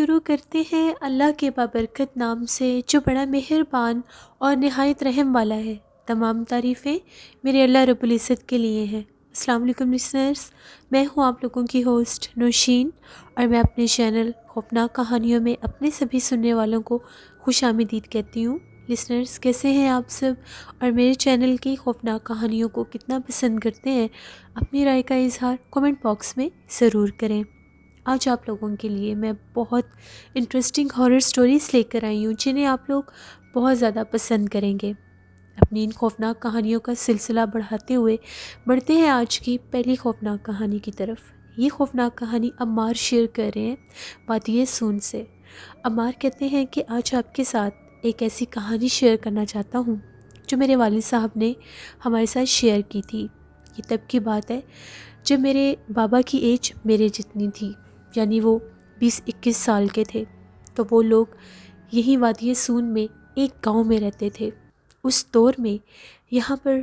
شروع کرتے ہیں اللہ کے بابرکت نام سے جو بڑا مہربان اور نہایت رحم والا ہے۔ تمام تعریفیں میرے اللہ رب العزت کے لیے ہیں۔ السلام علیکم لسنرز، میں ہوں آپ لوگوں کی ہوسٹ نوشین، اور میں اپنے چینل خوفناک کہانیوں میں اپنے سبھی سننے والوں کو خوش آمدید کہتی ہوں۔ لسنرز، کیسے ہیں آپ سب، اور میرے چینل کی خوفناک کہانیوں کو کتنا پسند کرتے ہیں؟ اپنی رائے کا اظہار کمنٹ باکس میں ضرور کریں۔ آج آپ لوگوں کے لیے میں بہت انٹرسٹنگ ہارر سٹوریز لے کر آئی ہوں جنہیں آپ لوگ بہت زیادہ پسند کریں گے۔ اپنی ان خوفناک کہانیوں کا سلسلہ بڑھاتے ہوئے بڑھتے ہیں آج کی پہلی خوفناک کہانی کی طرف۔ یہ خوفناک کہانی عمار شیئر کر رہے ہیں وادی سون سے۔ عمار کہتے ہیں کہ آج آپ کے ساتھ ایک ایسی کہانی شیئر کرنا چاہتا ہوں جو میرے والد صاحب نے ہمارے ساتھ شیئر کی تھی۔ یہ تب کی بات ہے جب میرے بابا کی ایج میرے جتنی تھی، یعنی وہ 20-21 سال کے تھے۔ تو وہ لوگ یہی وادی سون میں ایک گاؤں میں رہتے تھے۔ اس دور میں یہاں پر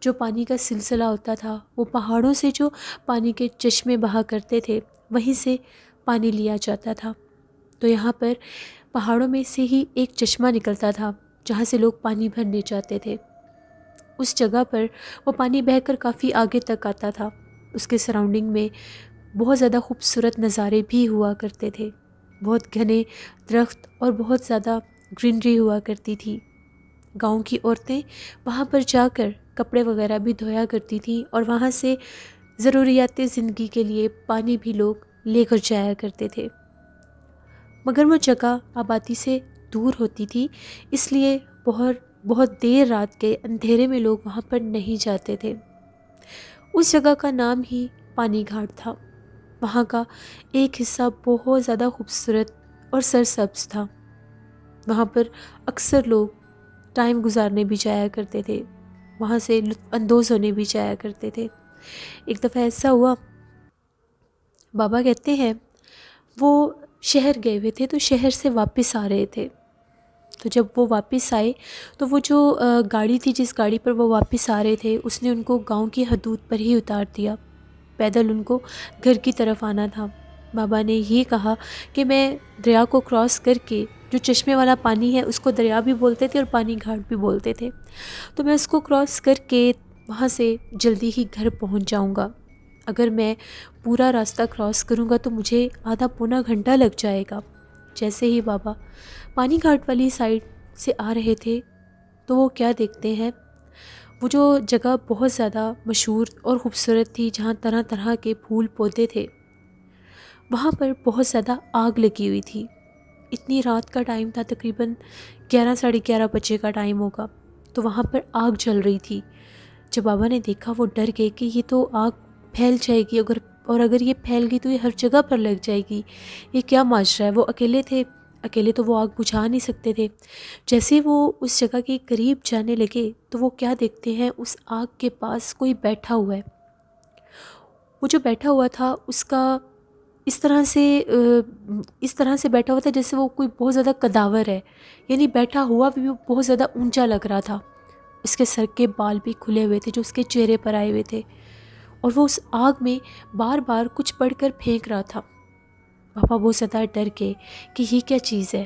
جو پانی کا سلسلہ ہوتا تھا، وہ پہاڑوں سے جو پانی کے چشمے بہا کرتے تھے وہیں سے پانی لیا جاتا تھا۔ تو یہاں پر پہاڑوں میں سے ہی ایک چشمہ نکلتا تھا جہاں سے لوگ پانی بھرنے جاتے تھے۔ اس جگہ پر وہ پانی بہہ کر کافی آگے تک آتا تھا۔ اس کے سراؤنڈنگ میں بہت زیادہ خوبصورت نظارے بھی ہوا کرتے تھے۔ بہت گھنے درخت اور بہت زیادہ گرینری ہوا کرتی تھی۔ گاؤں کی عورتیں وہاں پر جا کر کپڑے وغیرہ بھی دھویا کرتی تھیں، اور وہاں سے ضروریات زندگی کے لیے پانی بھی لوگ لے کر جایا کرتے تھے۔ مگر وہ جگہ آبادی سے دور ہوتی تھی، اس لیے بہت دیر رات کے اندھیرے میں لوگ وہاں پر نہیں جاتے تھے۔ اس جگہ کا نام ہی پانی گھاٹ تھا۔ وہاں کا ایک حصہ بہت زیادہ خوبصورت اور سرسبز تھا۔ وہاں پر اکثر لوگ ٹائم گزارنے بھی جایا کرتے تھے، وہاں سے لطف اندوز ہونے بھی جایا کرتے تھے۔ ایک دفعہ ایسا ہوا، بابا کہتے ہیں وہ شہر گئے ہوئے تھے، تو شہر سے واپس آ رہے تھے۔ تو جب وہ واپس آئے تو وہ جو گاڑی تھی جس گاڑی پر وہ واپس آ رہے تھے، اس نے ان کو گاؤں کی حدود پر ہی اتار دیا۔ پیدل ان کو گھر کی طرف آنا تھا۔ بابا نے یہ کہا کہ میں دریا کو کراس کر کے، جو چشمے والا پانی ہے اس کو دریا بھی بولتے تھے اور پانی گھاٹ بھی بولتے تھے، تو میں اس کو کراس کر کے وہاں سے جلدی ہی گھر پہنچ جاؤں گا۔ اگر میں پورا راستہ کراس کروں گا تو مجھے آدھا پونا گھنٹہ لگ جائے گا۔ جیسے ہی بابا پانی گھاٹ والی سائڈ سے آ رہے تھے تو وہ کیا دیکھتے ہیں، وہ جو جگہ بہت زیادہ مشہور اور خوبصورت تھی جہاں طرح طرح کے پھول پودے تھے، وہاں پر بہت زیادہ آگ لگی ہوئی تھی۔ اتنی رات کا ٹائم تھا، تقریباً 11-11:30 بجے کا ٹائم ہوگا، تو وہاں پر آگ جل رہی تھی۔ جب بابا نے دیکھا وہ ڈر گئے کہ یہ تو آگ پھیل جائے گی، اور اگر یہ پھیل گئی تو یہ ہر جگہ پر لگ جائے گی، یہ کیا ماجرا ہے۔ وہ اکیلے تھے، اکیلے تو وہ آگ بجھا نہیں سکتے تھے۔ جیسے وہ اس جگہ کے قریب جانے لگے تو وہ کیا دیکھتے ہیں، اس آگ کے پاس کوئی بیٹھا ہوا ہے۔ وہ جو بیٹھا ہوا تھا اس کا اس طرح سے بیٹھا ہوا تھا جیسے وہ کوئی بہت زیادہ کداور ہے، یعنی بیٹھا ہوا بھی بہت زیادہ اونچا لگ رہا تھا۔ اس کے سر کے بال بھی کھلے ہوئے تھے جو اس کے چہرے پر آئے ہوئے تھے، اور وہ اس آگ میں بار بار کچھ پڑھ کر پھینک رہا تھا۔ پاپا بہت زیادہ ڈر گئے کہ یہ کیا چیز ہے،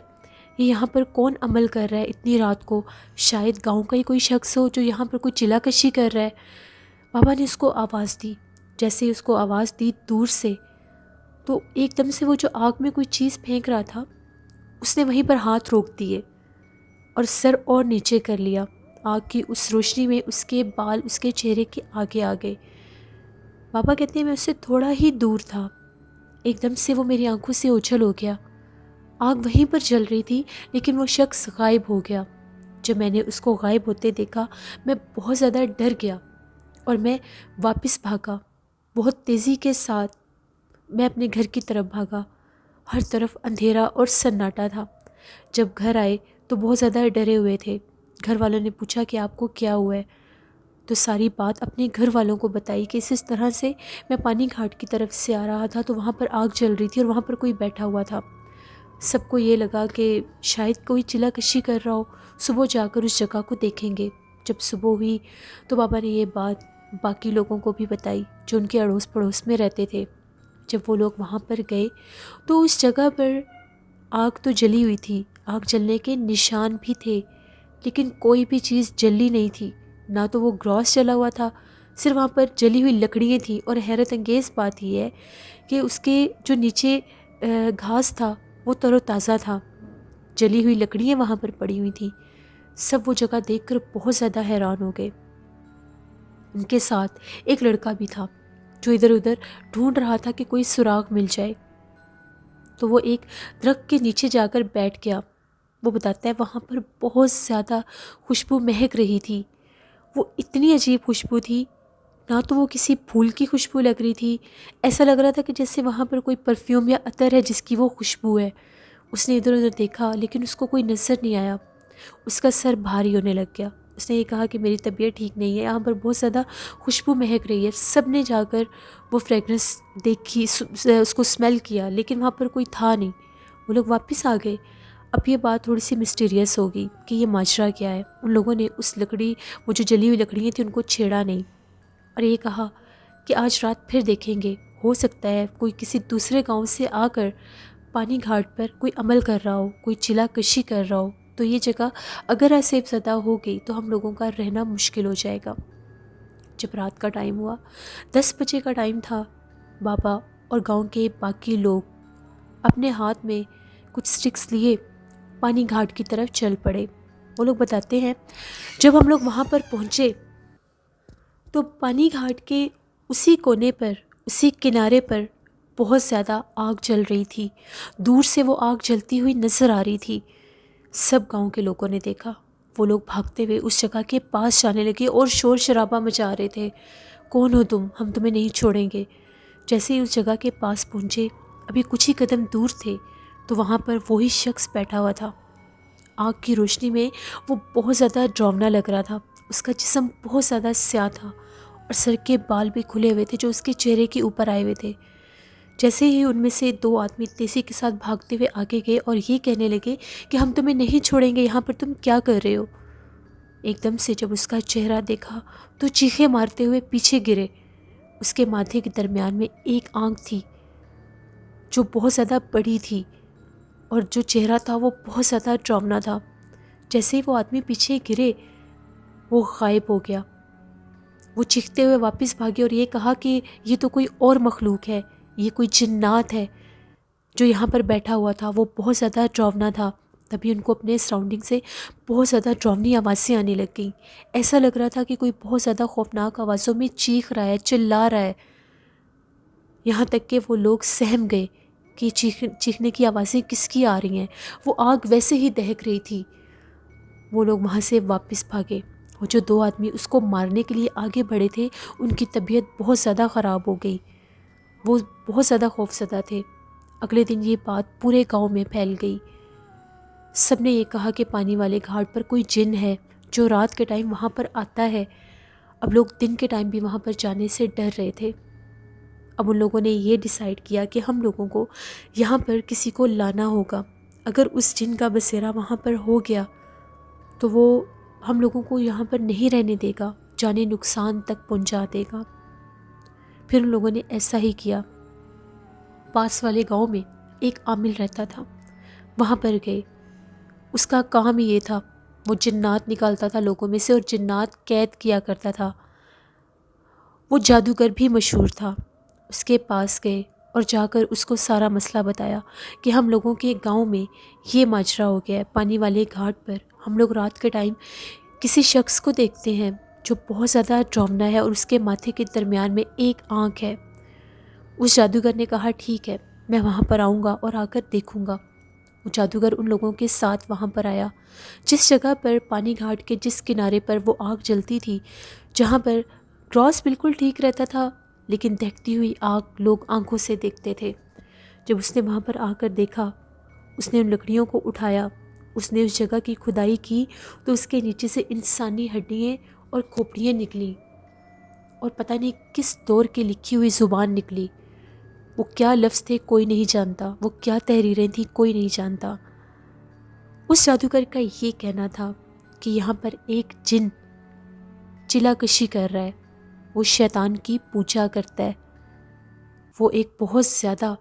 یہ یہاں پر کون عمل کر رہا ہے اتنی رات کو، شاید گاؤں کا ہی کوئی شخص ہو جو یہاں پر کوئی چلا کشی کر رہا ہے۔ بابا نے اس کو آواز دی، جیسے ہی اس کو آواز دی دور سے، تو ایک دم سے وہ جو آگ میں کوئی چیز پھینک رہا تھا اس نے وہیں پر ہاتھ روک دیے اور سر اور نیچے کر لیا۔ آگ کی اس روشنی میں اس کے بال اس کے چہرے کے آگے آ گئے۔ بابا کہتے ہیں میں اس سے تھوڑا ہی دور تھا، ایک دم سے وہ میری آنکھوں سے اوجھل ہو گیا۔ آگ وہیں پر جل رہی تھی لیکن وہ شخص غائب ہو گیا۔ جب میں نے اس کو غائب ہوتے دیکھا میں بہت زیادہ ڈر گیا اور میں واپس بھاگا۔ بہت تیزی کے ساتھ میں اپنے گھر کی طرف بھاگا۔ ہر طرف اندھیرا اور سناٹا تھا۔ جب گھر آئے تو بہت زیادہ ڈرے ہوئے تھے۔ گھر والوں نے پوچھا کہ آپ کو کیا ہوا ہے، تو ساری بات اپنے گھر والوں کو بتائی کہ اس طرح سے میں پانی گھاٹ کی طرف سے آ رہا تھا تو وہاں پر آگ جل رہی تھی اور وہاں پر کوئی بیٹھا ہوا تھا۔ سب کو یہ لگا کہ شاید کوئی چلا کشی کر رہا ہو، صبح جا کر اس جگہ کو دیکھیں گے۔ جب صبح ہوئی تو بابا نے یہ بات باقی لوگوں کو بھی بتائی جو ان کے اڑوس پڑوس میں رہتے تھے۔ جب وہ لوگ وہاں پر گئے تو اس جگہ پر آگ تو جلی ہوئی تھی، آگ جلنے کے نشان بھی تھے، لیکن کوئی بھی چیز جلی نہیں تھی۔ نہ تو وہ گراس جلا ہوا تھا، صرف وہاں پر جلی ہوئی لکڑیاں تھیں، اور حیرت انگیز بات یہ ہے کہ اس کے جو نیچے گھاس تھا وہ تر و تازہ تھا، جلی ہوئی لکڑیاں وہاں پر پڑی ہوئی تھیں۔ سب وہ جگہ دیکھ کر بہت زیادہ حیران ہو گئے۔ ان کے ساتھ ایک لڑکا بھی تھا جو ادھر ادھر ڈھونڈ رہا تھا کہ کوئی سراغ مل جائے، تو وہ ایک درخت کے نیچے جا کر بیٹھ گیا۔ وہ بتاتا ہے وہاں پر بہت زیادہ خوشبو مہک رہی تھی، وہ اتنی عجیب خوشبو تھی، نہ تو وہ کسی پھول کی خوشبو لگ رہی تھی، ایسا لگ رہا تھا کہ جیسے وہاں پر کوئی پرفیوم یا عطر ہے جس کی وہ خوشبو ہے۔ اس نے ادھر ادھر دیکھا لیکن اس کو کوئی نظر نہیں آیا، اس کا سر بھاری ہونے لگ گیا۔ اس نے یہ کہا کہ میری طبیعت ٹھیک نہیں ہے، یہاں پر بہت زیادہ خوشبو مہک رہی ہے۔ سب نے جا کر وہ فریگرنس دیکھی، اس کو سمیل کیا، لیکن وہاں پر کوئی تھا نہیں۔ وہ لوگ واپس آ گئے۔ اب یہ بات تھوڑی سی مسٹیریس ہوگی کہ یہ ماجرا کیا ہے۔ ان لوگوں نے اس لکڑی، وہ جو جلی ہوئی لکڑیاں تھیں، ان کو چھیڑا نہیں، اور یہ کہا کہ آج رات پھر دیکھیں گے، ہو سکتا ہے کوئی کسی دوسرے گاؤں سے آ کر پانی گھاٹ پر کوئی عمل کر رہا ہو، کوئی چلا کشی کر رہا ہو، تو یہ جگہ اگر آسیب زدہ ہو گئی تو ہم لوگوں کا رہنا مشکل ہو جائے گا۔ جب رات کا ٹائم ہوا، 10 بجے کا ٹائم تھا، بابا اور گاؤں کے باقی لوگ اپنے ہاتھ میں کچھ سٹکس لیے پانی گھاٹ کی طرف چل پڑے۔ وہ لوگ بتاتے ہیں جب ہم لوگ وہاں پر پہنچے تو پانی گھاٹ کے اسی کونے پر، اسی کنارے پر بہت زیادہ آگ جل رہی تھی، دور سے وہ آگ جلتی ہوئی نظر آ رہی تھی۔ سب گاؤں کے لوگوں نے دیکھا، وہ لوگ بھاگتے ہوئے اس جگہ کے پاس جانے لگے اور شور شرابہ مچا رہے تھے، کون ہو تم، ہم تمہیں نہیں چھوڑیں گے۔ جیسے ہی اس جگہ کے پاس پہنچے، ابھی کچھ ہی قدم دور تھے تو وہاں پر وہی شخص بیٹھا ہوا تھا۔ آگ کی روشنی میں وہ بہت زیادہ ڈراؤنا لگ رہا تھا، اس کا جسم بہت زیادہ سیاہ تھا اور سر کے بال بھی کھلے ہوئے تھے جو اس کے چہرے کے اوپر آئے ہوئے تھے۔ جیسے ہی ان میں سے 2 آدمی تیزی کے ساتھ بھاگتے ہوئے آگے گئے اور یہ کہنے لگے کہ ہم تمہیں نہیں چھوڑیں گے، یہاں پر تم کیا کر رہے ہو۔ ایک دم سے جب اس کا چہرہ دیکھا تو چیخیں مارتے ہوئے پیچھے گرے۔ اس کے ماتھے کے درمیان میں ایک آنکھ تھی جو بہت زیادہ بڑی تھی، اور جو چہرہ تھا وہ بہت زیادہ ڈراؤنا تھا۔ جیسے ہی وہ آدمی پیچھے گرے وہ غائب ہو گیا۔ وہ چیختے ہوئے واپس بھاگے اور یہ کہا کہ یہ تو کوئی اور مخلوق ہے، یہ کوئی جنات ہے جو یہاں پر بیٹھا ہوا تھا۔ وہ بہت زیادہ ڈراؤنا تھا۔ تبھی ان کو اپنے سراؤنڈنگ سے بہت زیادہ ڈراؤنی آوازیں آنے لگ گئیں، ایسا لگ رہا تھا کہ کوئی بہت زیادہ خوفناک آوازوں میں چیخ رہا ہے، چلا رہا ہے۔ یہاں تک کہ وہ لوگ سہم گئے کہ چیخنے کی آوازیں کس کی آ رہی ہیں، وہ آگ ویسے ہی دہک رہی تھی۔ وہ لوگ وہاں سے واپس بھاگے۔ وہ جو 2 آدمی اس کو مارنے کے لیے آگے بڑھے تھے، ان کی طبیعت بہت زیادہ خراب ہو گئی، وہ بہت زیادہ خوفزدہ تھے۔ اگلے دن یہ بات پورے گاؤں میں پھیل گئی۔ سب نے یہ کہا کہ پانی والے گھاٹ پر کوئی جن ہے جو رات کے ٹائم وہاں پر آتا ہے۔ اب لوگ دن کے ٹائم بھی وہاں پر جانے سے ڈر رہے تھے۔ اب ان لوگوں نے یہ ڈیسائیڈ کیا کہ ہم لوگوں کو یہاں پر کسی کو لانا ہوگا، اگر اس جن کا بسیرا وہاں پر ہو گیا تو وہ ہم لوگوں کو یہاں پر نہیں رہنے دے گا، جانے نقصان تک پہنچا دے گا۔ پھر ان لوگوں نے ایسا ہی کیا۔ پاس والے گاؤں میں ایک عامل رہتا تھا، وہاں پر گئے۔ اس کا کام یہ تھا، وہ جنات نکالتا تھا لوگوں میں سے اور جنات قید کیا کرتا تھا۔ وہ جادوگر بھی مشہور تھا۔ اس کے پاس گئے اور جا کر اس کو سارا مسئلہ بتایا کہ ہم لوگوں کے گاؤں میں یہ ماجرا ہو گیا ہے، پانی والے گھاٹ پر ہم لوگ رات کے ٹائم کسی شخص کو دیکھتے ہیں جو بہت زیادہ ڈراؤنا ہے اور اس کے ماتھے کے درمیان میں ایک آنکھ ہے۔ اس جادوگر نے کہا ٹھیک ہے، میں وہاں پر آؤں گا اور آ کر دیکھوں گا۔ وہ جادوگر ان لوگوں کے ساتھ وہاں پر آیا، جس جگہ پر پانی گھاٹ کے جس کنارے پر وہ آگ جلتی تھی، جہاں پر گراس بالکل ٹھیک رہتا تھا لیکن دہکتی ہوئی آگ لوگ آنکھوں سے دیکھتے تھے۔ جب اس نے وہاں پر آ کر دیکھا، اس نے ان لکڑیوں کو اٹھایا، اس نے اس جگہ کی کھدائی کی تو اس کے نیچے سے انسانی ہڈیاں اور کھوپڑیاں نکلیں، اور پتہ نہیں کس دور کی لکھی ہوئی زبان نکلی۔ وہ کیا لفظ تھے کوئی نہیں جانتا، وہ کیا تحریریں تھیں کوئی نہیں جانتا۔ اس جادوگر کا یہ کہنا تھا کہ یہاں پر ایک جن چلا کشی کر رہا ہے، وہ شیطان کی پوجا کرتا ہے، وہ ایک بہت زیادہ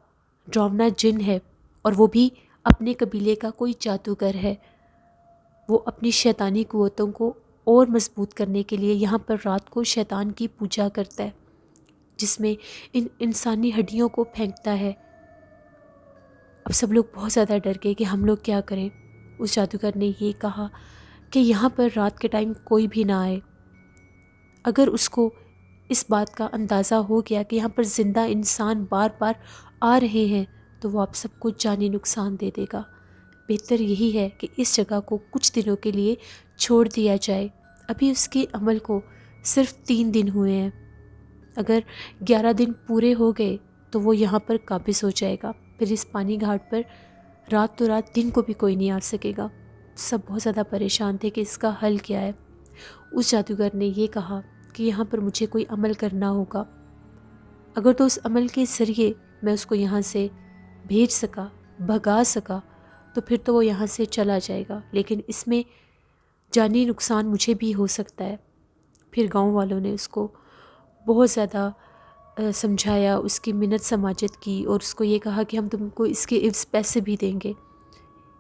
ڈراؤنا جن ہے، اور وہ بھی اپنے قبیلے کا کوئی جادوگر ہے، وہ اپنی شیطانی قوتوں کو اور مضبوط کرنے کے لیے یہاں پر رات کو شیطان کی پوجا کرتا ہے، جس میں ان انسانی ہڈیوں کو پھینکتا ہے۔ اب سب لوگ بہت زیادہ ڈر گئے کہ ہم لوگ کیا کریں۔ اس جادوگر نے یہ کہا کہ یہاں پر رات کے ٹائم کوئی بھی نہ آئے۔ اگر اس کو اس بات کا اندازہ ہو گیا کہ یہاں پر زندہ انسان بار بار آ رہے ہیں تو وہ آپ سب کو جانی نقصان دے دے گا۔ بہتر یہی ہے کہ اس جگہ کو کچھ دنوں کے لیے چھوڑ دیا جائے۔ ابھی اس کے عمل کو صرف 3 دن ہوئے ہیں، اگر 11 دن پورے ہو گئے تو وہ یہاں پر قابض ہو جائے گا، پھر اس پانی گھاٹ پر رات تو رات دن کو بھی کوئی نہیں آ سکے گا۔ سب بہت زیادہ پریشان تھے کہ اس کا حل کیا ہے۔ اس جادوگر نے یہ کہا کہ یہاں پر مجھے کوئی عمل کرنا ہوگا، اگر تو اس عمل کے ذریعے میں اس کو یہاں سے بھیج سکا، بھگا سکا، تو پھر تو وہ یہاں سے چلا جائے گا، لیکن اس میں جانی نقصان مجھے بھی ہو سکتا ہے۔ پھر گاؤں والوں نے اس کو بہت زیادہ سمجھایا، اس کی منت سماجت کی اور اس کو یہ کہا کہ ہم تم کو اس کے عوض پیسے بھی دیں گے،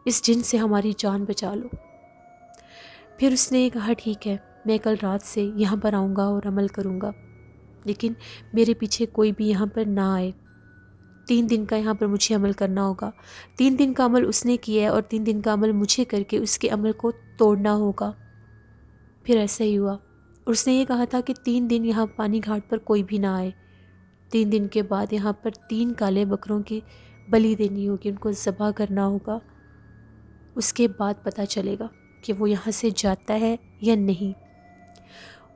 اس جن سے ہماری جان بچا لو۔ پھر اس نے کہا ٹھیک ہے، میں کل رات سے یہاں پر آؤں گا اور عمل کروں گا، لیکن میرے پیچھے کوئی بھی یہاں پر نہ آئے۔ 3 دن کا یہاں پر مجھے عمل کرنا ہوگا۔ 3 دن کا عمل اس نے کیا ہے اور 3 دن کا عمل مجھے کر کے اس کے عمل کو توڑنا ہوگا۔ پھر ایسا ہی ہوا، اور اس نے یہ کہا تھا کہ 3 دن یہاں پانی گھاٹ پر کوئی بھی نہ آئے۔ 3 دن کے بعد یہاں پر 3 کالے بکروں کی بلی دینی ہوگی، ان کو ذبح کرنا ہوگا۔ اس کے بعد پتہ چلے گا کہ وہ یہاں سے جاتا ہے یا نہیں۔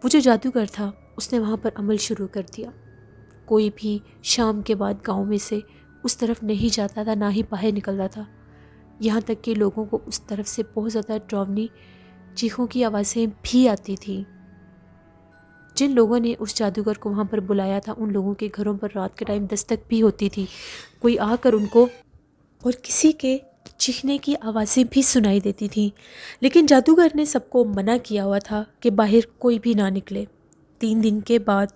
وہ جو جادوگر تھا اس نے وہاں پر عمل شروع کر دیا۔ کوئی بھی شام کے بعد گاؤں میں سے اس طرف نہیں جاتا تھا، نہ ہی باہر نکلتا تھا، یہاں تک کہ لوگوں کو اس طرف سے بہت زیادہ ڈراؤنی چیخوں کی آوازیں بھی آتی تھیں۔ جن لوگوں نے اس جادوگر کو وہاں پر بلایا تھا ان لوگوں کے گھروں پر رات کے ٹائم دستک بھی ہوتی تھی، کوئی آ کر ان کو اور کسی کے چیخنے کی آوازیں بھی سنائی دیتی تھیں، لیکن جادوگر نے سب کو منع کیا ہوا تھا کہ باہر کوئی بھی نہ نکلے۔ 3 دن کے بعد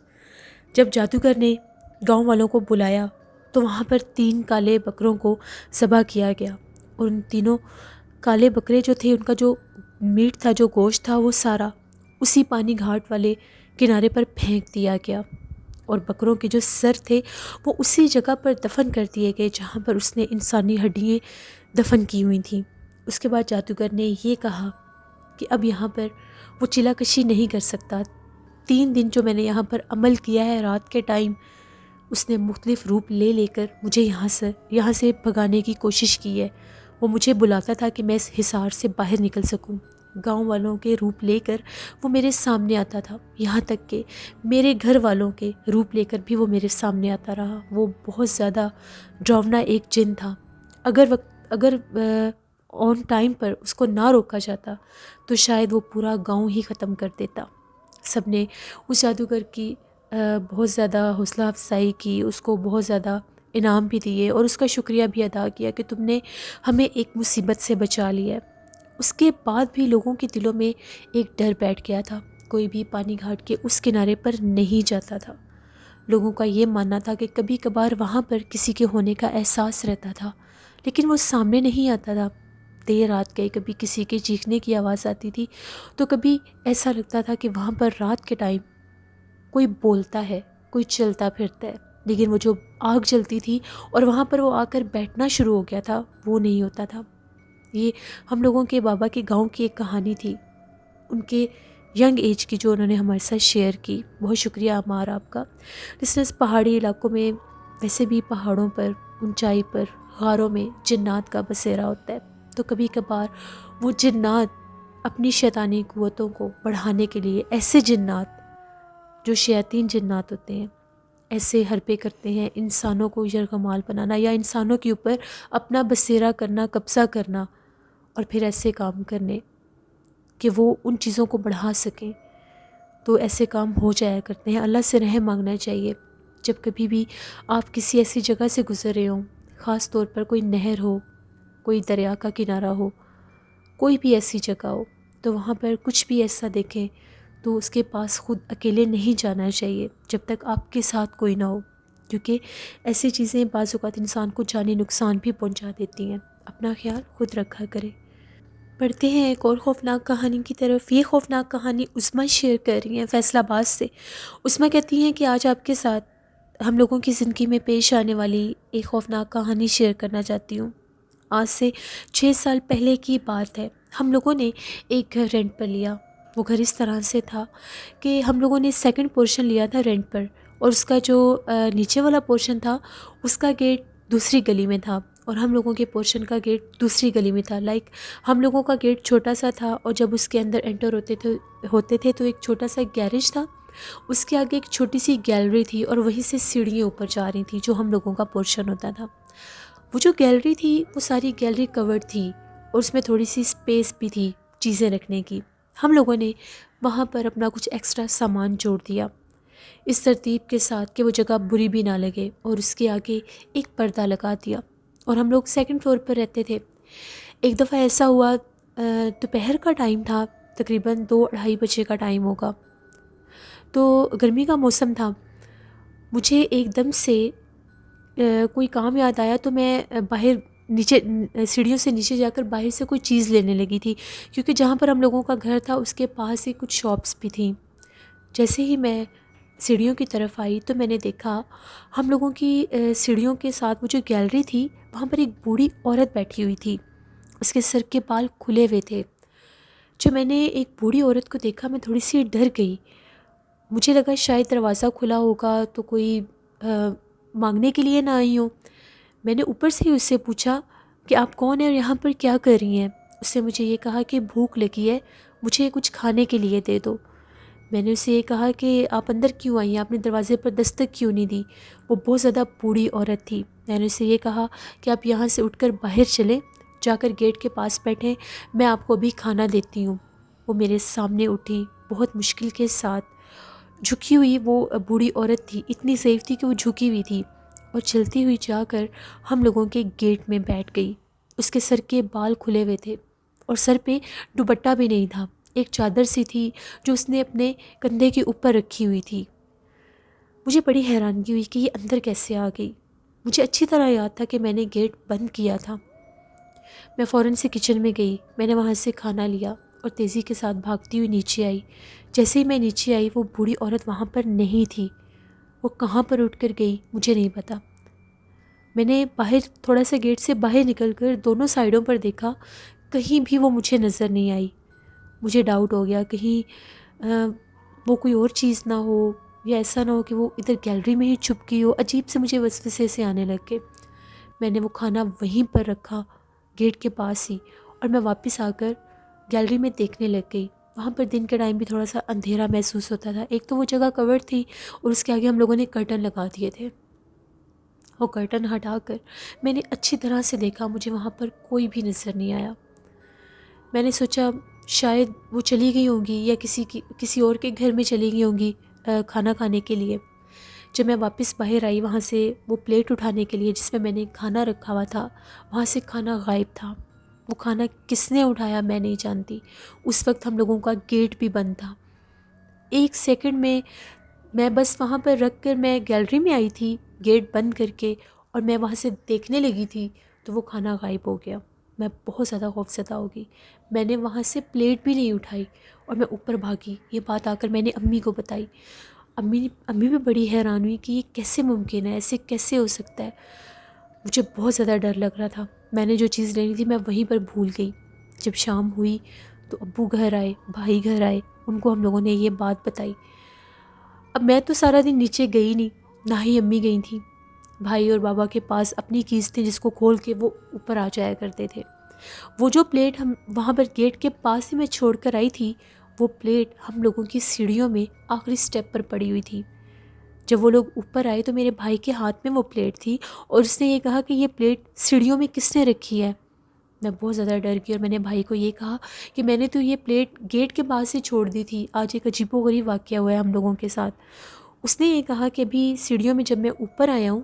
جب جادوگر نے گاؤں والوں کو بلایا تو وہاں پر 3 کالے بکروں کو ذبح کیا گیا، اور ان تینوں کالے بکرے جو تھے ان کا جو میٹ تھا، جو گوشت تھا، وہ سارا اسی پانی گھاٹ والے کنارے پر پھینک دیا گیا، اور بکروں کے جو سر تھے وہ اسی جگہ پر دفن کر دیے گئے جہاں پر اس نے انسانی ہڈیاں دفن کی ہوئی تھیں۔ اس کے بعد جادوگر نے یہ کہا کہ اب یہاں پر وہ چلا کشی نہیں کر سکتا۔ 3 دن جو میں نے یہاں پر عمل کیا ہے رات کے ٹائم، اس نے مختلف روپ لے لے کر مجھے یہاں سے بھگانے کی کوشش کی ہے۔ وہ مجھے بلاتا تھا کہ میں اس حصار سے باہر نکل سکوں، گاؤں والوں کے روپ لے کر وہ میرے سامنے آتا تھا، یہاں تک کہ میرے گھر والوں کے روپ لے کر بھی وہ میرے سامنے آتا رہا۔ وہ بہت زیادہ ڈراؤنا ایک جن تھا۔ اگر آن ٹائم پر اس کو نہ روکا جاتا تو شاید وہ پورا گاؤں ہی ختم کر دیتا۔ سب نے اس جادوگر کی بہت زیادہ حوصلہ افزائی کی، اس کو بہت زیادہ انعام بھی دیے اور اس کا شکریہ بھی ادا کیا کہ تم نے ہمیں ایک مصیبت سے بچا لیا ہے۔ اس کے بعد بھی لوگوں کے دلوں میں ایک ڈر بیٹھ گیا تھا، کوئی بھی پانی گھاٹ کے اس کنارے پر نہیں جاتا تھا۔ لوگوں کا یہ ماننا تھا کہ کبھی کبھار وہاں پر کسی کے ہونے کا احساس رہتا تھا، لیکن وہ سامنے نہیں آتا تھا۔ دیر رات گئی، کبھی کسی کے چیخنے کی آواز آتی تھی تو کبھی ایسا لگتا تھا کہ وہاں پر رات کے ٹائم کوئی بولتا ہے، کوئی چلتا پھرتا ہے، لیکن وہ جو آگ جلتی تھی اور وہاں پر وہ آ کر بیٹھنا شروع ہو گیا تھا وہ نہیں ہوتا تھا۔ یہ ہم لوگوں کے بابا کے گاؤں کی ایک کہانی تھی، ان کے ینگ ایج کی، جو انہوں نے ہمارے ساتھ شیئر کی۔ بہت شکریہ عمار آپ کا۔ اس پہاڑی علاقوں میں ویسے بھی پہاڑوں پر، اونچائی پر، غاروں میں جنات کا بسیرا ہوتا ہے، تو کبھی کبھار وہ جنات اپنی شیطانی قوتوں کو بڑھانے کے لیے ایسے جنات جو شیاطین جنات ہوتے ہیں ایسے حربے کرتے ہیں، انسانوں کو یرغمال بنانا یا انسانوں کے اوپر اپنا بسیرا کرنا، قبضہ کرنا، اور پھر ایسے کام کرنے کہ وہ ان چیزوں کو بڑھا سکیں۔ تو ایسے کام ہو جایا کرتے ہیں۔ اللہ سے رحم مانگنا چاہیے۔ جب کبھی بھی آپ کسی ایسی جگہ سے گزر رہے ہوں، خاص طور پر کوئی نہر ہو، کوئی دریا کا کنارہ ہو، کوئی بھی ایسی جگہ ہو، تو وہاں پر کچھ بھی ایسا دیکھیں تو اس کے پاس خود اکیلے نہیں جانا چاہیے جب تک آپ کے ساتھ کوئی نہ ہو، کیونکہ ایسی چیزیں بعض اوقات انسان کو جانی نقصان بھی پہنچا دیتی ہیں۔ اپنا خیال خود رکھا کریں۔ پڑھتے ہیں ایک اور خوفناک کہانی کی طرف۔ یہ خوفناک کہانی عظمیٰ شیئر کر رہی ہیں فیصل آباد سے۔ عظمیٰ کہتی ہیں کہ آج آپ کے ساتھ ہم لوگوں کی زندگی میں پیش آنے والی ایک خوفناک کہانی شیئر کرنا چاہتی ہوں۔ آج سے 6 سال پہلے کی بات ہے۔ ہم لوگوں نے ایک گھر رینٹ پر لیا۔ وہ گھر اس طرح سے تھا کہ ہم لوگوں نے سیکنڈ پورشن لیا تھا رینٹ پر، اور اس کا جو نیچے والا پورشن تھا اس کا گیٹ دوسری گلی میں تھا، اور ہم لوگوں کے پورشن کا گیٹ دوسری گلی میں تھا۔ ہم لوگوں کا گیٹ چھوٹا سا تھا، اور جب اس کے اندر انٹر ہوتے تھے تو ایک چھوٹا سا گیریج تھا، اس کے آگے ایک چھوٹی سی گیلری تھی، اور وہیں سے سیڑھیاں اوپر جا رہی تھیں جو ہم لوگوں کا پورشن ہوتا تھا۔ وہ جو گیلری تھی وہ ساری گیلری کورڈ تھی، اور اس میں تھوڑی سی اسپیس بھی تھی چیزیں رکھنے کی۔ ہم لوگوں نے وہاں پر اپنا کچھ ایکسٹرا سامان جوڑ دیا اس ترتیب کے ساتھ کہ وہ جگہ بری بھی نہ لگے، اور اس کے آگے ایک پردہ لگا دیا، اور ہم لوگ سیکنڈ فلور پر رہتے تھے۔ ایک دفعہ ایسا ہوا، دوپہر کا ٹائم تھا، تقریباً 2-2:30 بجے کا ٹائم ہوگا، تو گرمی کا موسم تھا۔ مجھے ایک دم سے کوئی کام یاد آیا، تو میں باہر نیچے سیڑھیوں سے نیچے جا کر باہر سے کوئی چیز لینے لگی تھی، کیونکہ جہاں پر ہم لوگوں کا گھر تھا اس کے پاس ہی کچھ شاپس بھی تھیں۔ جیسے ہی میں سیڑھیوں کی طرف آئی تو میں نے دیکھا ہم لوگوں کی سیڑھیوں کے ساتھ وہ جو گیلری تھی وہاں پر ایک بوڑھی عورت بیٹھی ہوئی تھی، اس کے سر کے بال کھلے ہوئے تھے۔ جب میں نے ایک بوڑھی عورت کو دیکھا میں تھوڑی سی ڈر گئی، مجھے لگا شاید دروازہ کھلا ہوگا تو کوئی مانگنے کے لیے نہ آئی ہوں۔ میں نے اوپر سے ہی اس سے پوچھا کہ آپ کون ہیں اور یہاں پر کیا کر رہی ہیں؟ اس سے مجھے یہ کہا کہ بھوک لگی ہے، مجھے کچھ کھانے کے لیے دے دو۔ میں نے اسے یہ کہا کہ آپ اندر کیوں آئی ہیں، آپ نے دروازے پر دستک کیوں نہیں دی؟ وہ بہت زیادہ بوڑھی عورت تھی۔ میں نے اسے یہ کہا کہ آپ یہاں سے اٹھ کر باہر چلیں، جا کر گیٹ کے پاس بیٹھیں، میں آپ کو ابھی کھانا دیتی ہوں۔ وہ میرے سامنے اٹھی، بہت مشکل کے ساتھ، جھکی ہوئی وہ بوڑھی عورت تھی، اتنی ضعیف تھی کہ وہ جھکی ہوئی تھی، اور چلتی ہوئی جا کر ہم لوگوں کے گیٹ میں بیٹھ گئی۔ اس کے سر کے بال کھلے ہوئے تھے، اور سر پہ دوپٹہ بھی نہیں تھا، ایک چادر سی تھی جو اس نے اپنے کندھے کے اوپر رکھی ہوئی تھی۔ مجھے بڑی حیرانگی ہوئی کہ یہ اندر کیسے آ گئی۔ مجھے اچھی طرح یاد تھا کہ میں نے گیٹ بند کیا تھا۔ میں فوراً سے کچن میں گئی، میں نے وہاں سے کھانا لیا اور تیزی کے ساتھ بھاگتی ہوئی نیچے آئی۔ جیسے ہی میں نیچے آئی وہ بوڑھی عورت وہاں پر نہیں تھی۔ وہ کہاں پر اٹھ کر گئی مجھے نہیں پتا۔ میں نے باہر تھوڑا سا گیٹ سے باہر نکل کر دونوں سائڈوں پر دیکھا، کہیں بھی وہ مجھے نظر نہیں آئی۔ مجھے ڈاؤٹ ہو گیا کہیں وہ کوئی اور چیز نہ ہو، یا ایسا نہ ہو کہ وہ ادھر گیلری میں ہی چھپ گئی ہو۔ عجیب سے مجھے وسوسے سے آنے لگ گئے۔ میں نے وہ کھانا وہیں پر رکھا گیٹ کے پاس ہی، اور میں واپس آ کر گیلری میں دیکھنے لگ گئی۔ وہاں پر دن کے ٹائم بھی تھوڑا سا اندھیرا محسوس ہوتا تھا۔ ایک تو وہ جگہ کور تھی، اور اس کے آگے ہم لوگوں نے کرٹن لگا دیے تھے۔ وہ کرٹن ہٹا کر میں نے اچھی طرح سے دیکھا، مجھے وہاں پر کوئی بھی نظر نہیں آیا۔ میں نے سوچا شاید وہ چلی گئی ہوں گی، یا کسی اور کے گھر میں چلی گئی ہوں گی کھانا کھانے کے لیے۔ جب میں واپس باہر آئی وہاں سے وہ پلیٹ اٹھانے کے لیے جس میں نے کھانا رکھا ہوا تھا، وہاں سے کھانا غائب تھا۔ وہ کھانا کس نے اٹھایا میں نہیں جانتی۔ اس وقت ہم لوگوں کا گیٹ بھی بند تھا۔ 1 سیکنڈ میں بس وہاں پر رکھ کر میں گیلری میں آئی تھی گیٹ بند کر کے، اور میں وہاں سے دیکھنے لگی تھی تو وہ کھانا غائب ہو گیا۔ میں بہت زیادہ خوفزدہ ہو گئی۔ میں نے وہاں سے پلیٹ بھی نہیں اٹھائی، اور میں اوپر بھاگی۔ یہ بات آ کر میں نے امی کو بتائی۔ امی بھی بڑی حیران ہوئی کہ یہ کیسے ممکن ہے، ایسے کیسے ہو سکتا ہے۔ مجھے بہت زیادہ ڈر لگ رہا تھا۔ میں نے جو چیز لینی تھی میں وہیں پر بھول گئی۔ جب شام ہوئی تو ابو گھر آئے، بھائی گھر آئے، ان کو ہم لوگوں نے یہ بات بتائی۔ اب میں تو سارا دن نیچے گئی نہیں، نہ ہی امی گئی تھیں۔ بھائی اور بابا کے پاس اپنی کیز تھی جس کو کھول کے وہ اوپر آ جایا کرتے تھے۔ وہ جو پلیٹ ہم وہاں پر گیٹ کے پاس ہی میں چھوڑ کر آئی تھی، وہ پلیٹ ہم لوگوں کی سیڑھیوں میں آخری سٹیپ پر پڑی ہوئی تھی۔ جب وہ لوگ اوپر آئے تو میرے بھائی کے ہاتھ میں وہ پلیٹ تھی، اور اس نے یہ کہا کہ یہ پلیٹ سیڑھیوں میں کس نے رکھی ہے؟ میں بہت زیادہ ڈر گئی، اور میں نے بھائی کو یہ کہا کہ میں نے تو یہ پلیٹ گیٹ کے پاس ہی چھوڑ دی تھی، آج ایک عجیب و غریب واقعہ ہوا ہے ہم لوگوں کے ساتھ۔ اس نے یہ کہا کہ ابھی سیڑھیوں میں جب میں اوپر آیا ہوں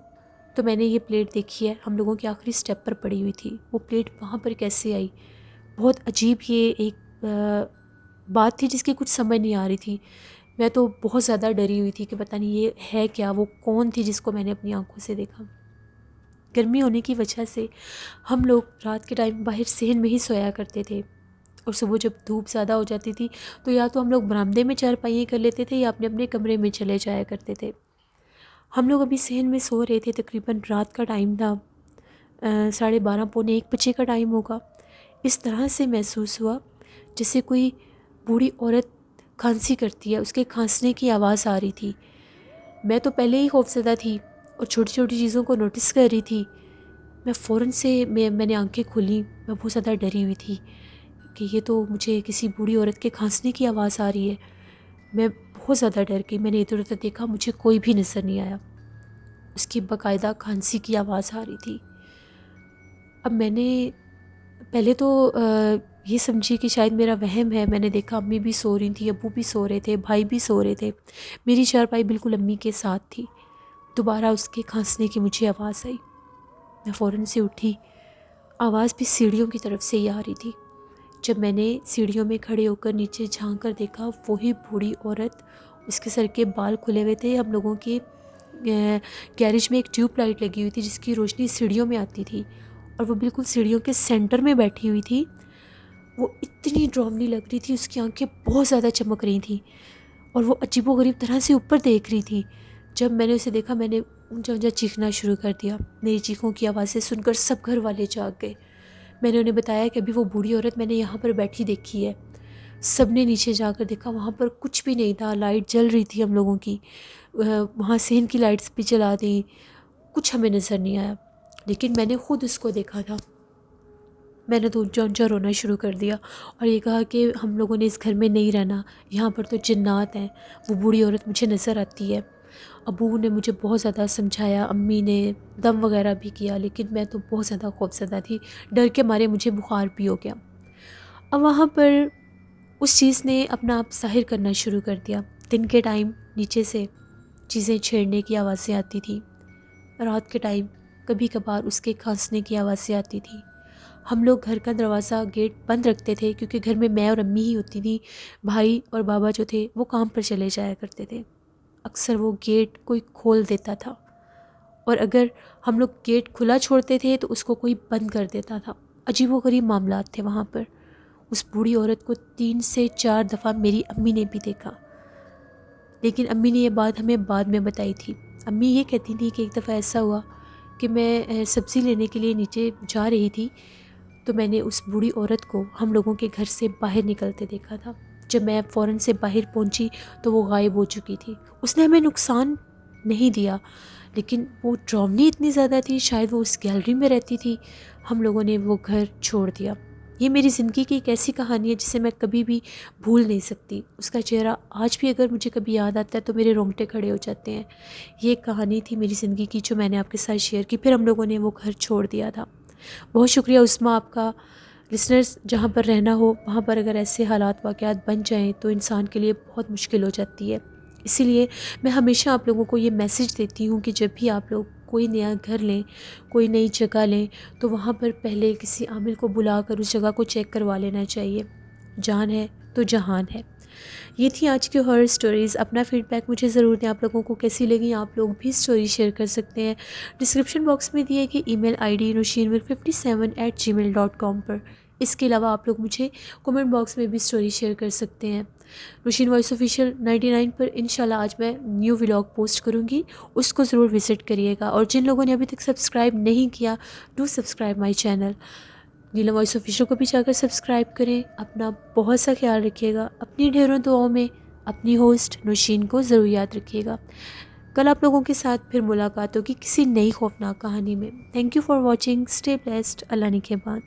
تو میں نے یہ پلیٹ دیکھی ہے، ہم لوگوں کے آخری سٹیپ پر پڑی ہوئی تھی۔ وہ پلیٹ وہاں پر کیسے آئی؟ بہت عجیب یہ ایک بات تھی جس کی کچھ سمجھ نہیں آ رہی تھی۔ میں تو بہت زیادہ ڈری ہوئی تھی کہ پتہ نہیں یہ ہے کیا، وہ کون تھی جس کو میں نے اپنی آنکھوں سے دیکھا۔ گرمی ہونے کی وجہ سے ہم لوگ رات کے ٹائم باہر صحن میں ہی سویا کرتے تھے، اور صبح جب دھوپ زیادہ ہو جاتی تھی تو یا تو ہم لوگ برآمدے میں چارپائیاں کر لیتے تھے یا اپنے اپنے کمرے میں چلے جایا کرتے تھے۔ ہم لوگ ابھی صحن میں سو رہے تھے، تقریباً رات کا ٹائم تھا، 12:30 پونے 1 بجے کا ٹائم ہوگا۔ اس طرح سے محسوس ہوا جیسے کوئی بوڑھی عورت کھانسی کرتی ہے، اس کے کھانسنے کی آواز آ رہی تھی۔ میں تو پہلے ہی خوفزدہ تھی اور چھوٹی چھوٹی چیزوں کو نوٹس کر رہی تھی۔ میں فوراً سے میں نے آنکھیں کھولی، میں بہت زیادہ ڈری ہوئی تھی کہ یہ تو مجھے کسی بوڑھی عورت کے کھانسنے کی آواز آ رہی ہے۔ میں بہت زیادہ ڈر گئی، میں نے ادھر ادھر دیکھا، مجھے کوئی بھی نظر نہیں آیا، اس کی باقاعدہ کھانسی کی آواز آ رہی تھی۔ اب میں نے پہلے تو یہ سمجھی کہ شاید میرا وہم ہے، میں نے دیکھا امی بھی سو رہی تھی، ابو بھی سو رہے تھے، بھائی بھی سو رہے تھے، میری چارپائی بالکل امی کے ساتھ تھی۔ دوبارہ اس کے کھانسنے کی مجھے آواز آئی، میں فوراً سے اٹھی، آواز بھی سیڑھیوں کی طرف سے ہی آ رہی تھی۔ جب میں نے سیڑھیوں میں کھڑے ہو کر نیچے جھانک کر دیکھا، وہی بوڑھی عورت، اس کے سر کے بال کھلے ہوئے تھے۔ ہم لوگوں کے گیریج میں ایک ٹیوب لائٹ لگی ہوئی تھی جس کی روشنی سیڑھیوں میں آتی تھی، اور وہ بالکل سیڑھیوں کے سینٹر میں بیٹھی ہوئی تھی۔ وہ اتنی ڈراؤنی لگ رہی تھی، اس کی آنکھیں بہت زیادہ چمک رہی تھیں اور وہ عجیب و غریب طرح سے اوپر دیکھ رہی تھی۔ جب میں نے اسے دیکھا، میں نے اونچا اونچا چیخنا شروع کر دیا۔ میری چیخوں کی آوازیں سن کر سب گھر والے جاگ گئے۔ میں نے انہیں بتایا کہ ابھی وہ بوڑھی عورت میں نے یہاں پر بیٹھی دیکھی ہے۔ سب نے نیچے جا کر دیکھا، وہاں پر کچھ بھی نہیں تھا، لائٹ جل رہی تھی ہم لوگوں کی، وہاں صحن کی لائٹس بھی جلا دیں، کچھ ہمیں نظر نہیں آیا، لیکن میں نے خود اس کو دیکھا تھا۔ میں نے تو اونچا اونچا رونا شروع کر دیا اور یہ کہا کہ ہم لوگوں نے اس گھر میں نہیں رہنا، یہاں پر تو جنات ہیں، وہ بوڑھی عورت مجھے نظر آتی ہے۔ ابو نے مجھے بہت زیادہ سمجھایا، امی نے دم وغیرہ بھی کیا، لیکن میں تو بہت زیادہ خوفزدہ تھی، ڈر کے مارے مجھے بخار بھی ہو گیا۔ اب وہاں پر اس چیز نے اپنا آپ ظاہر کرنا شروع کر دیا۔ دن کے ٹائم نیچے سے چیزیں چھیڑنے کی آوازیں آتی تھیں، رات کے ٹائم کبھی کبھار اس کے کھانسنے کی آوازیں آتی تھیں۔ ہم لوگ گھر کا دروازہ گیٹ بند رکھتے تھے کیونکہ گھر میں اور امی ہی ہوتی تھیں، بھائی اور بابا جو تھے وہ کام پر چلے جایا کرتے تھے۔ اکثر وہ گیٹ کوئی کھول دیتا تھا، اور اگر ہم لوگ گیٹ کھلا چھوڑتے تھے تو اس کو کوئی بند کر دیتا تھا۔ عجیب و غریب معاملات تھے وہاں پر۔ اس بوڑھی عورت کو 3 سے 4 دفعہ میری امی نے بھی دیکھا، لیکن امی نے یہ بات ہمیں بعد میں بتائی تھی۔ امی یہ کہتی تھی کہ ایک دفعہ ایسا ہوا کہ میں سبزی لینے کے لیے نیچے جا رہی تھی تو میں نے اس بوڑھی عورت کو ہم لوگوں کے گھر سے باہر نکلتے دیکھا تھا۔ جب میں فوراً سے باہر پہنچی تو وہ غائب ہو چکی تھی۔ اس نے ہمیں نقصان نہیں دیا، لیکن وہ ڈراؤنی اتنی زیادہ تھی، شاید وہ اس گیلری میں رہتی تھی۔ ہم لوگوں نے وہ گھر چھوڑ دیا۔ یہ میری زندگی کی ایک ایسی کہانی ہے جسے میں کبھی بھی بھول نہیں سکتی۔ اس کا چہرہ آج بھی اگر مجھے کبھی یاد آتا ہے تو میرے رونگٹے کھڑے ہو جاتے ہیں۔ یہ ایک کہانی تھی میری زندگی کی جو میں نے آپ کے ساتھ شیئر کی، پھر ہم لوگوں نے وہ گھر چھوڑ دیا تھا۔ بہت شکریہ عثمیٰ آپ کا۔ لسنرز، جہاں پر رہنا ہو وہاں پر اگر ایسے حالات واقعات بن جائیں تو انسان کے لیے بہت مشکل ہو جاتی ہے۔ اسی لیے میں ہمیشہ آپ لوگوں کو یہ میسیج دیتی ہوں کہ جب بھی آپ لوگ کوئی نیا گھر لیں، کوئی نئی جگہ لیں، تو وہاں پر پہلے کسی عامل کو بلا کر اس جگہ کو چیک کروا لینا چاہیے۔ جان ہے تو جہان ہے۔ یہ تھی آج کی ہارر سٹوریز۔ اپنا فیڈ بیک مجھے ضرور دیں، آپ لوگوں کو کیسی لگیں۔ آپ لوگ بھی سٹوری شیئر کر سکتے ہیں ڈسکرپشن باکس میں دیے گئے ای میل آئی ڈی nushinmir57@gmail.com پر۔ اس کے علاوہ آپ لوگ مجھے کومنٹ باکس میں بھی سٹوری شیئر کر سکتے ہیں۔ نوشین وائس آفیشیل 99 پر انشاءاللہ آج میں نیو ولاگ پوسٹ کروں گی، اس کو ضرور وزٹ کریے گا، اور جن لوگوں نے ابھی تک سبسکرائب نہیں کیا، do subscribe my channel Neelam voice official کو بھی جا کر سبسکرائب کریں۔ اپنا بہت سا خیال رکھیے گا، اپنی ڈھیروں دعاؤں میں اپنی ہوسٹ نوشین کو ضرور یاد رکھیے گا۔ کل آپ لوگوں کے ساتھ پھر ملاقات ہوگی کسی نئی خوفناک کہانی میں۔ Thank you for watching, stay blessed, اللہ نگہبان۔